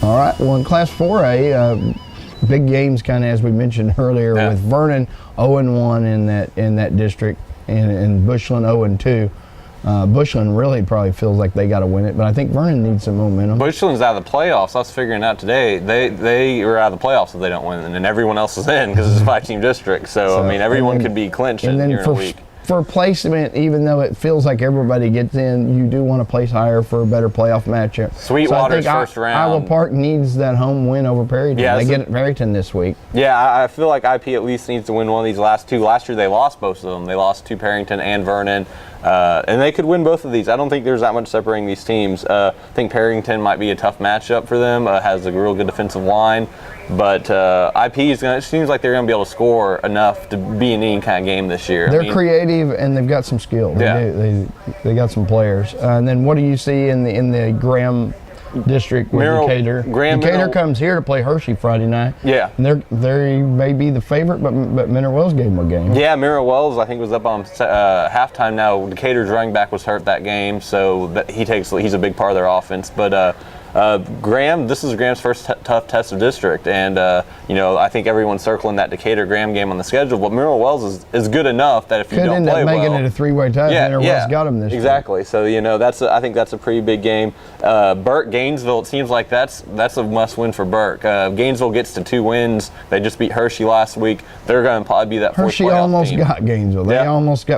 All right. Well, in Class 4A, big games, kind of as we mentioned earlier, with Vernon 0-1 in that district, and Bushland 0-2. Bushland really probably feels like they got to win it, but I think Vernon needs some momentum. Bushland's out of the playoffs. I was figuring out today. They are out of the playoffs if they don't win, and everyone else is in because it's a 5-team district. So I mean, everyone could be clinched in a week. For placement, even though it feels like everybody gets in, you do want to place higher for a better playoff matchup. Sweetwater's first round. Iowa Park needs that home win over Perryton. Yeah, they get Perryton this week. Yeah, I feel like IP at least needs to win one of these last two. Last year they lost both of them. They lost to Perryton and Vernon. And they could win both of these. I don't think there's that much separating these teams. I think Perryton might be a tough matchup for them. Has a real good defensive line. But IP it seems like they're going to be able to score enough to be in any kind of game this year. They're creative and they've got some skill. They got some players. And then what do you see in the Graham district with Decatur? Decatur comes here to play Hershey Friday night. Yeah. And they may be the favorite, but Mineral Wells gave them a game. Yeah, Mineral Wells I think was up on halftime now. Decatur's running back was hurt that game, so he's a big part of their offense. But Graham, this is Graham's first tough test of district, and I think everyone's circling that Decatur-Graham game on the schedule. But Mineral Wells is good enough that if you don't play well, could end up making it a three-way tie. Mineral Wells got them this year. Exactly. So I think that's a pretty big game. Burke Gainesville, it seems like that's a must-win for Burke. Gainesville gets to 2 wins. They just beat Hershey last week. They're going to probably be that fourth Hershey playoff almost team. got Gainesville.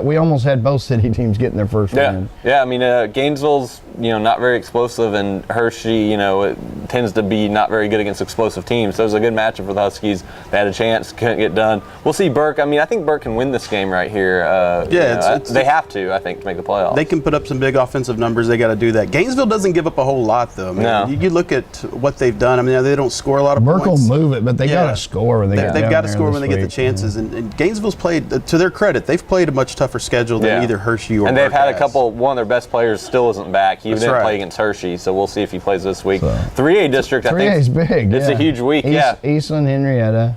We almost had both city teams getting their first win. Yeah. I mean, Gainesville's not very explosive, and Hershey, it tends to be not very good against explosive teams. So it was a good matchup for the Huskies. They had a chance, couldn't get done. We'll see Burke. I mean, I think Burke can win this game right here. They have to, I think, to make the playoffs. They can put up some big offensive numbers. They got to do that. Gainesville doesn't give up a whole lot, though. I mean, you look at what they've done. I mean, they don't score a lot of points. Burke will move it, but they got to score when they get They've got to score when they get the chances. And Gainesville's played, to their credit, they've played a much tougher schedule than either Hershey or Burke. And they've had one of their best players still isn't back. He didn't play against Hershey, so we'll see if he plays this week. 3A district, I think. 3A is big. It's a huge week, Eastland, Henrietta.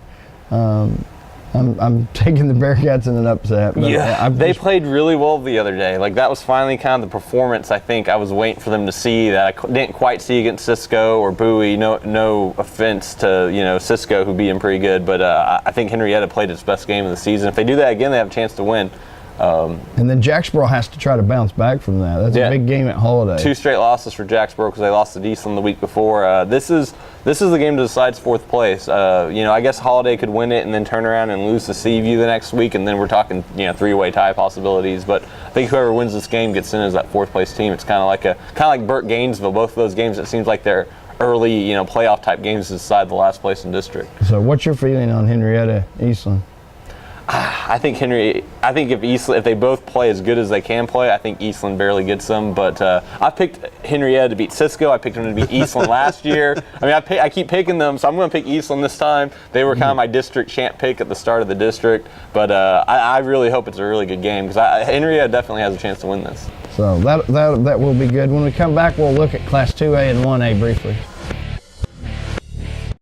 I'm taking the Bearcats in an upset. But they played really well the other day. Like, that was finally kind of the performance I think I was waiting for them to see that I didn't quite see against Cisco or Bowie. No offense to Cisco, who beat them pretty good, but I think Henrietta played its best game of the season. If they do that again, they have a chance to win. And then Jacksboro has to try to bounce back from that. That's a big game at Holiday. 2 straight losses for Jacksboro because they lost to Eastland the week before. This is the game that decides 4th place. I guess Holiday could win it and then turn around and lose to Seaview the next week, and then we're talking 3-way tie possibilities. But I think whoever wins this game gets in as that 4th place team. It's kind of like Burke Gainesville. Both of those games, it seems like they're early playoff type games to decide the last place in district. So what's your feeling on Henrietta Eastland? I think if they both play as good as they can play, I think Eastland barely gets them. But I picked Henrietta to beat Cisco. I picked them to beat Eastland last year. I mean, I keep picking them, so I'm going to pick Eastland this time. They were kind of my district champ pick at the start of the district. But I really hope it's a really good game because Henrietta definitely has a chance to win this. So that will be good. When we come back, we'll look at Class 2A and 1A briefly.